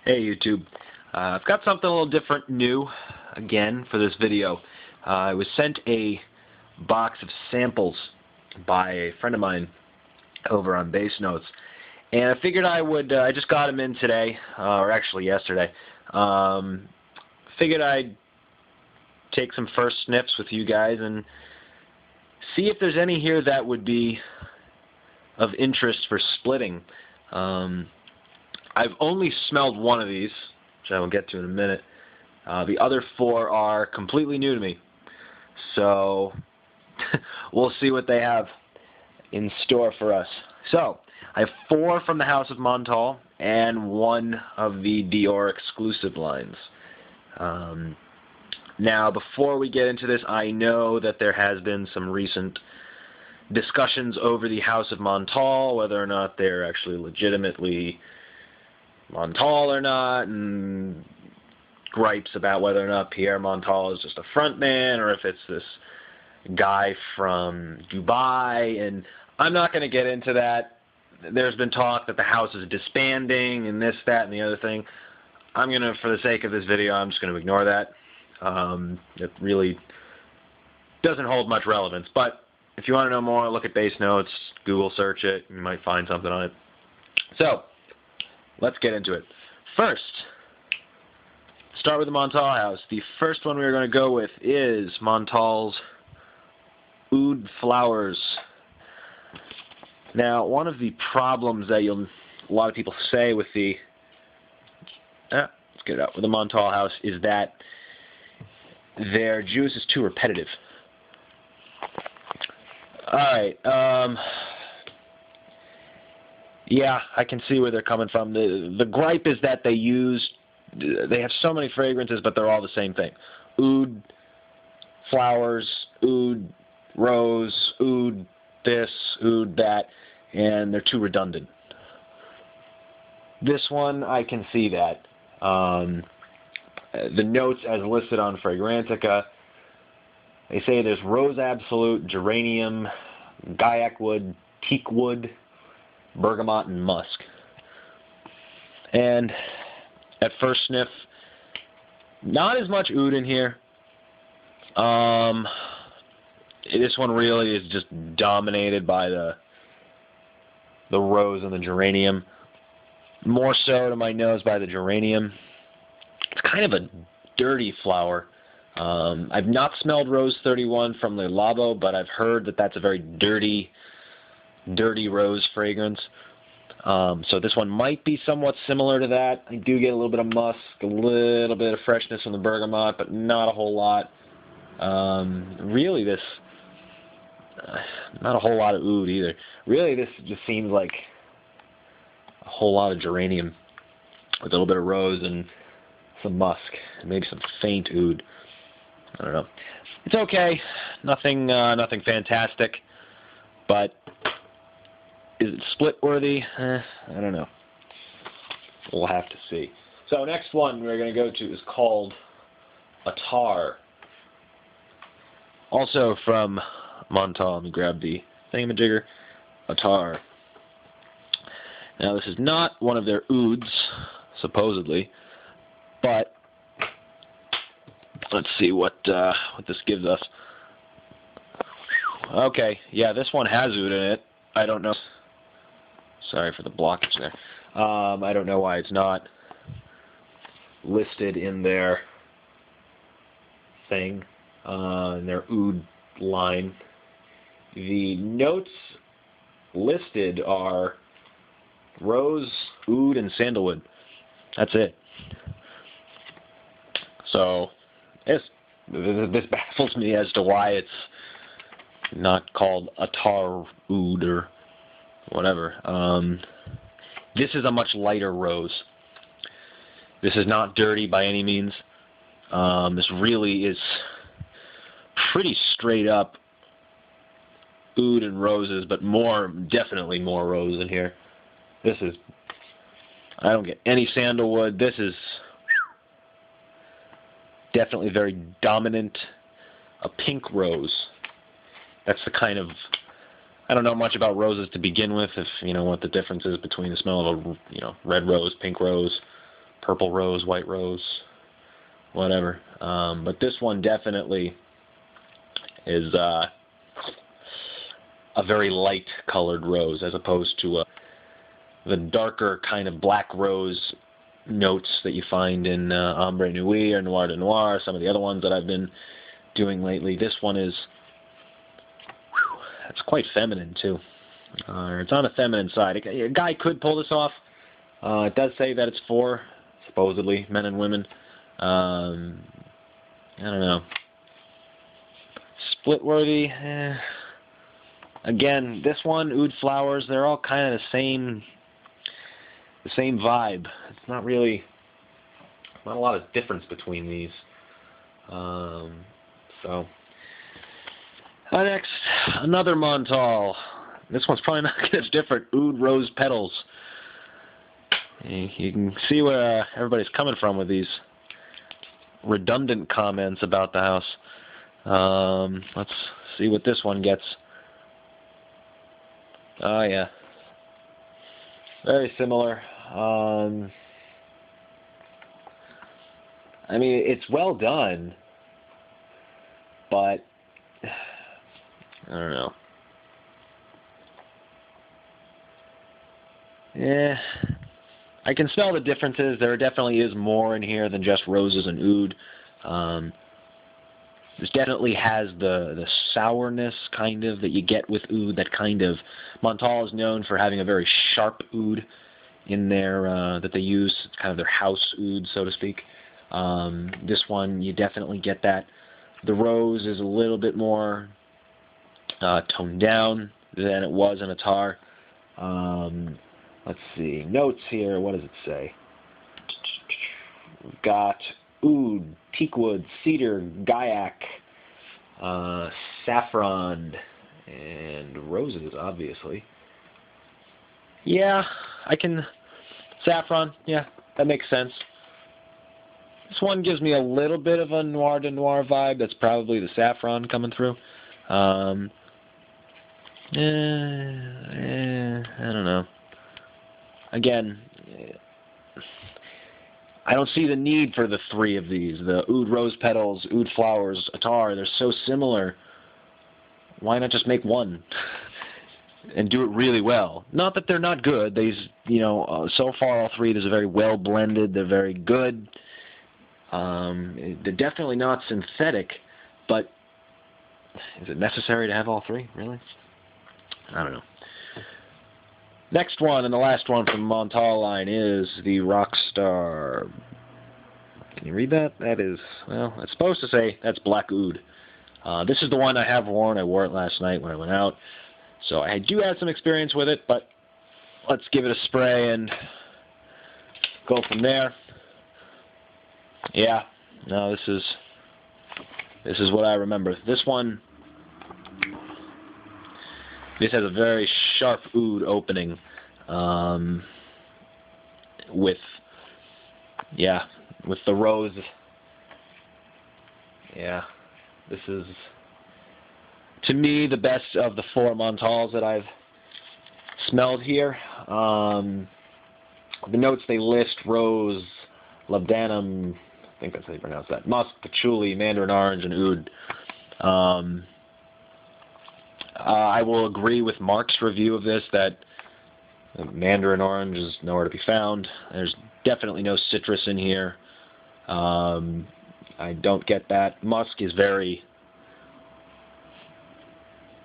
Hey YouTube, I've got something a little different new again for this video. I was sent a box of samples by a friend of mine over on Basenotes, and I figured I just got them in today, or actually yesterday. Figured I'd take some first sniffs with you guys and see if there's any here that would be of interest for splitting. I've only smelled one of these, which I will get to in a minute. The other four are completely new to me. So we'll see what they have in store for us. So I have four from the House of Montal and one of the Dior exclusive lines. Now, before we get into this, I know that there has been some recent discussions over the House of Montal, whether or not they're actually legitimately Montal or not, and gripes about whether or not Pierre Montal is just a front man or if it's this guy from Dubai, and I'm not going to get into that. There's been talk that the house is disbanding and this, that, and the other thing. I'm going to, for the sake of this video, I'm just going to ignore that. It really doesn't hold much relevance, but if you want to know more, look at Basenotes, Google search it, you might find something on it. So, let's get into it. First, start with the Montal house. The first one we're going to go with is Montal's Oud Flowers. Now, one of the problems that a lot of people say with the let's get it out with the Montal house is that their juice is too repetitive. Alright, yeah, I can see where they're coming from. The gripe is that they have so many fragrances, but they're all the same thing. Oud, flowers, oud, rose, oud this, oud that, and they're too redundant. This one, I can see that. The notes as listed on Fragrantica, they say there's rose absolute, geranium, guaiac wood, teak wood, bergamot, and musk. And at first sniff, not as much oud in here. This one really is just dominated by the rose and the geranium. More so to my nose by the geranium. It's kind of a dirty flower. I've not smelled Rose 31 from Le Labo, but I've heard that that's a very dirty rose fragrance. So this one might be somewhat similar to that. I do get a little bit of musk, a little bit of freshness from the bergamot, but not a whole lot. Really, not a whole lot of oud either. Really, this just seems like a whole lot of geranium with a little bit of rose and some musk, and maybe some faint oud. I don't know. It's okay. Nothing fantastic. But is it split worthy? I don't know. We'll have to see. So next one we're going to go to is called Atare. Also from Montal. Let me grab the thingamajigger. Atare. Now this is not one of their ouds, supposedly, but let's see what this gives us. Okay, yeah, this one has oud in it. I don't know. Sorry for the blockage there. I don't know why it's not listed in their thing, in their oud line. The notes listed are rose, oud, and sandalwood. That's it. So, this baffles me as to why it's not called Atare Oud or whatever. This is a much lighter rose. This is not dirty by any means. This really is pretty straight up oud and roses, but definitely more rose in here. This is, I don't get any sandalwood. This is definitely very dominant, a pink rose. That's the kind of, I don't know much about roses to begin with, if you know what the difference is between the smell of a red rose, pink rose, purple rose, white rose, whatever. But this one definitely is a very light colored rose as opposed to the darker kind of black rose notes that you find in Ombre Nuit or Noir de Noir, some of the other ones that I've been doing lately. This one is, it's quite feminine too. It's on the feminine side. A guy could pull this off. It does say that it's for, supposedly, men and women. I don't know. Split-worthy. Again, this one, Oud Flowers, they're all kind of the same vibe. It's not really, not a lot of difference between these. So, next, another Montal. This one's probably not as different. Oud Rose Petals. You can see where everybody's coming from with these redundant comments about the house. Let's see what this one gets. Oh, yeah. Very similar. I mean, it's well done, but I don't know. Yeah, I can smell the differences. There definitely is more in here than just roses and oud. This definitely has the sourness kind of that you get with oud. That kind of, Montal is known for having a very sharp oud in there that they use. It's kind of their house oud, so to speak. This one, you definitely get that. The rose is a little bit more toned down than it was in Atare. Let's see. Notes here. What does it say? We've got oud, teakwood, cedar, gaiac, saffron, and roses, obviously. Yeah, I can... Saffron, yeah, that makes sense. This one gives me a little bit of a Noir de Noir vibe. That's probably the saffron coming through. I don't know. Again, I don't see the need for the three of these. The Oud Rose Petals, Oud Flowers, Atare, they're so similar. Why not just make one and do it really well? Not that they're not good. These, so far all three, there's a very well blended. They're very good. They're definitely not synthetic, but is it necessary to have all three, really? I don't know. Next one, and the last one from the Montal line, is the Rockstar. Can you read that? That is, well, it's supposed to say that's black oud. This is the one I have worn. I wore it last night when I went out. So I do have some experience with it, but let's give it a spray and go from there. Yeah, no, this is what I remember. This one, this has a very sharp oud opening, with the rose. Yeah, this is, to me, the best of the four Montals that I've smelled here. The notes they list: rose, labdanum, I think that's how you pronounce that, musk, patchouli, mandarin orange, and oud. I will agree with Mark's review of this that mandarin orange is nowhere to be found. There's definitely no citrus in here. I don't get that. Musk is very,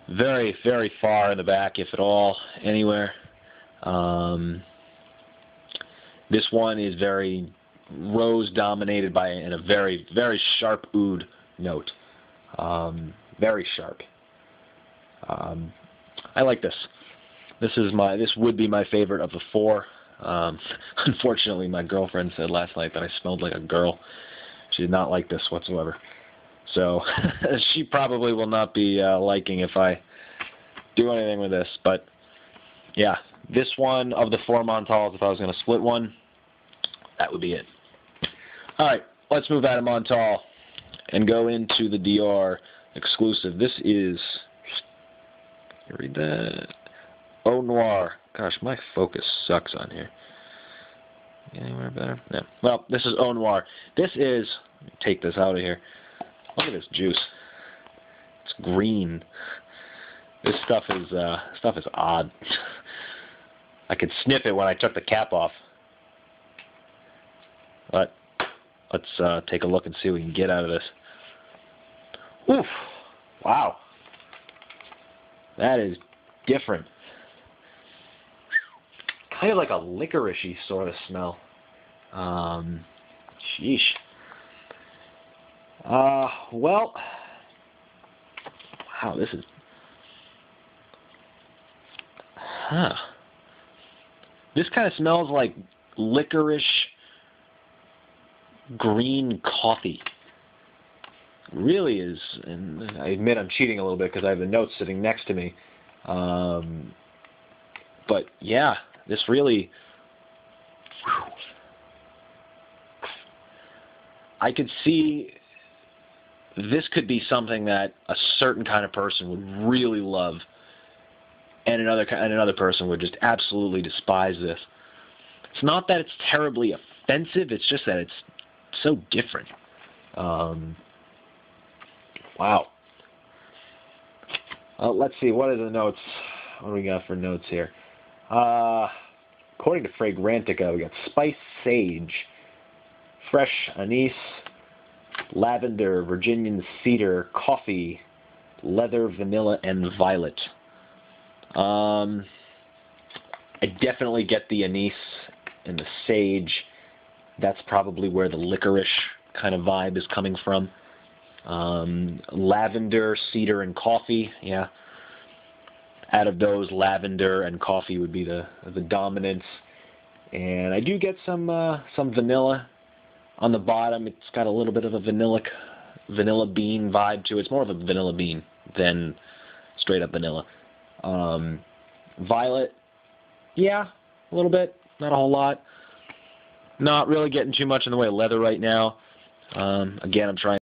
very, very far in the back, if at all, anywhere. This one is very rose dominated and a very, very sharp oud note. Very sharp. I like this. This would be my favorite of the four. Unfortunately, my girlfriend said last night that I smelled like a girl. She did not like this whatsoever. So she probably will not be liking if I do anything with this. But yeah, this one of the four Montals, if I was going to split one, that would be it. All right, let's move out of Montal and go into the Dior exclusive. This is, can you read that? Eau Noir. Gosh, my focus sucks on here. Anywhere better? No. Well, this is Au Noir. This is, let me take this out of here. Look at this juice. It's green. This stuff is odd. I could sniff it when I took the cap off. But let's take a look and see what we can get out of this. Oof! Wow. That is different. Kind of like a licorice-y sort of smell. Sheesh. Well, wow, this is... Huh. This kind of smells like licorice green coffee. Really is, and I admit I'm cheating a little bit because I have the notes sitting next to me. But yeah, this really... Whew. I could see this could be something that a certain kind of person would really love, and another person would just absolutely despise this. It's not that it's terribly offensive, it's just that it's so different. Wow. Let's see, what are the notes? What do we got for notes here? According to Fragrantica, we got spice sage, fresh anise, lavender, Virginian cedar, coffee, leather, vanilla, and violet. I definitely get the anise and the sage. That's probably where the licorice kind of vibe is coming from. Lavender, cedar, and coffee. Yeah. Out of those, lavender and coffee would be the dominants. And I do get some vanilla on the bottom. It's got a little bit of a vanilla bean vibe to it. It's more of a vanilla bean than straight up vanilla. Violet, yeah, a little bit, not a whole lot. Not really getting too much in the way of leather right now. Again, I'm trying